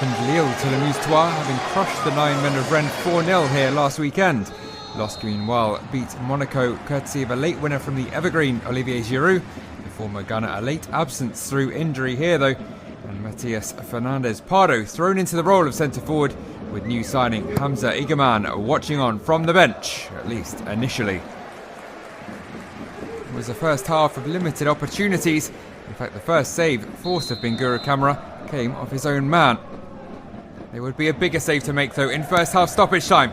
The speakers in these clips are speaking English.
second Lille to Le Moustois, having crushed the 9 men of Rennes 4-0 here last weekend. Lost meanwhile beat Monaco courtesy of a late winner from the evergreen Olivier Giroud. The former gunner a late absence through injury here though. And Matthias Fernandez-Pardo thrown into the role of centre-forward, with new signing Hamza Igaman watching on from the bench, at least initially. It was a first half of limited opportunities. In fact, the first save, forced of Bingura Camara, came off his own man. There would be a bigger save to make though in first half stoppage time.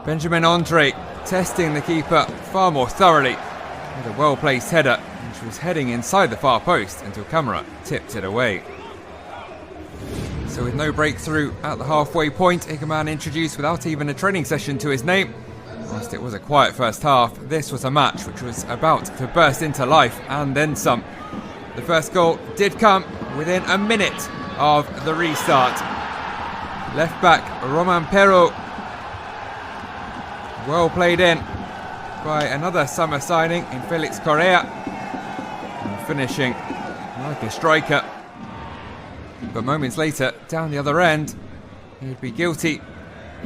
Benjamin Andre testing the keeper far more thoroughly with a well-placed header, which was heading inside the far post until Camara tipped it away. So with no breakthrough at the halfway point, Igaman introduced without even a training session to his name. Whilst it was a quiet first half, this was a match which was about to burst into life and then some. The first goal did come within a minute of the restart. Left back Romain Perrault, well played in by another summer signing in Felix Correa, and finishing like a striker. But moments later, down the other end, he would be guilty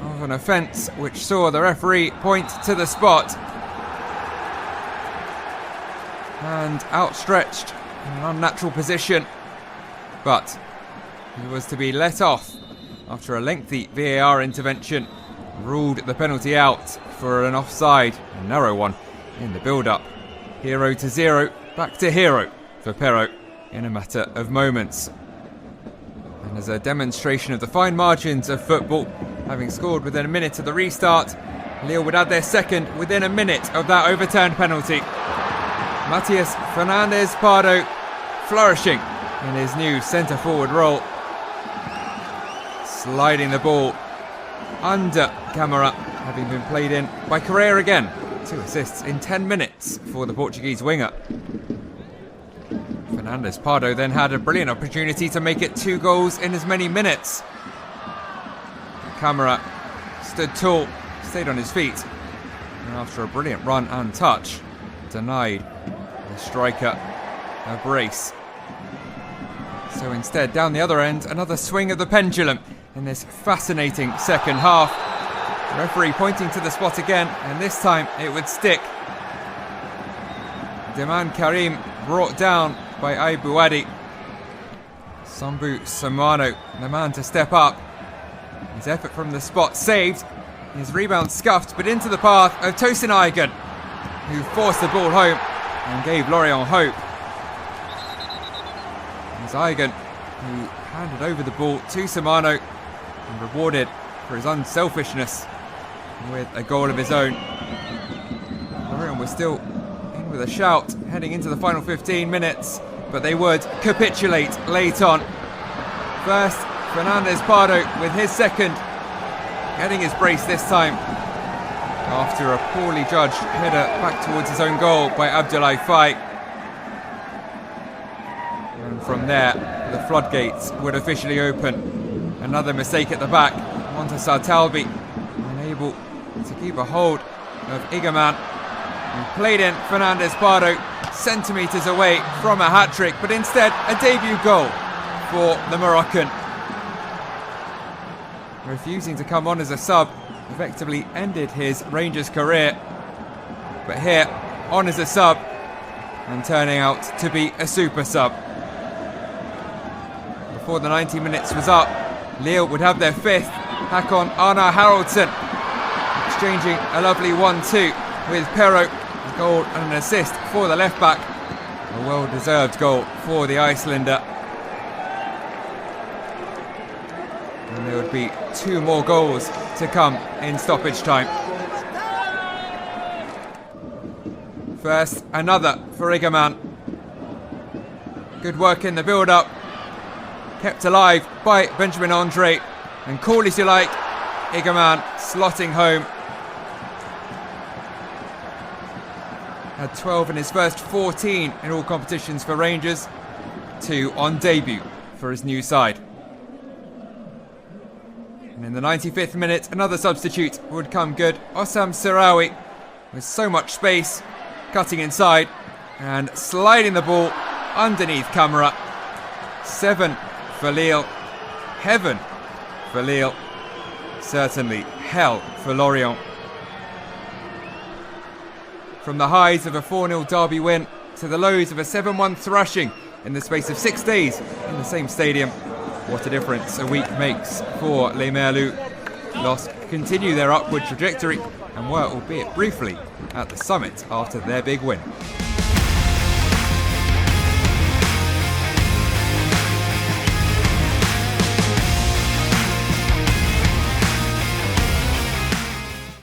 of an offence which saw the referee point to the spot. And outstretched in an unnatural position. But he was to be let off after a lengthy VAR intervention ruled the penalty out for an offside, a narrow one, in the build-up. 0-0, back to hero for Perrault in a matter of moments. And as a demonstration of the fine margins of football, having scored within a minute of the restart, Lille would add their second within a minute of that overturned penalty. Matthias Fernandez-Pardo flourishing in his new centre-forward role, sliding the ball under Camara, having been played in by Correa again. 2 assists in 10 minutes for the Portuguese winger. Fernandez-Pardo then had a brilliant opportunity to make it 2 goals in as many minutes. Camara stood tall, stayed on his feet, and after a brilliant run and touch, denied the striker a brace. So instead, down the other end, another swing of the pendulum in this fascinating second half. The referee pointing to the spot again, and this time it would stick. Deman Karim brought down by Aibouadi. Sambu Samano, the man to step up. His effort from the spot saved. His rebound scuffed, but into the path of Tosin Aigan, who forced the ball home and gave Lorient hope. It was Aigan who handed over the ball to Samano and rewarded for his unselfishness with a goal of his own. Lorient was still in with a shout heading into the final 15 minutes, but they would capitulate late on. First, Fernandez-Pardo with his second, getting his brace this time after a poorly judged header back towards his own goal by Abdoulaye Faye. And from there, the floodgates would officially open. Another mistake at the back. Montassar Talbi unable to keep a hold of Igaman, who played in Fernandez-Pardo centimetres away from a hat-trick, but instead a debut goal for the Moroccan. Refusing to come on as a sub effectively ended his Rangers career, but here on as a sub and turning out to be a super sub. Before the 90 minutes was up, Lille would have their fifth. Hakon Arnar Haraldsson exchanging a lovely 1-2 with Perrault, a goal and an assist for the left back. A well-deserved goal for the Icelander. And there would be 2 more goals to come in stoppage time. First, another for Igaman. Good work in the build-up. Kept alive by Benjamin Andre. And call as you like, Igaman slotting home. Had 12 in his first 14 in all competitions for Rangers. 2 on debut for his new side. And in the 95th minute, another substitute would come good. Osam Sarawi, with so much space, cutting inside and sliding the ball underneath Camara. 7 for Lille. Heaven for Lille. Certainly hell for Lorient. From the highs of a 4-0 derby win to the lows of a 7-1 thrashing in the space of 6 days in the same stadium. What a difference a week makes for Les Merlus. LOSC continue their upward trajectory and were, albeit briefly, at the summit after their big win.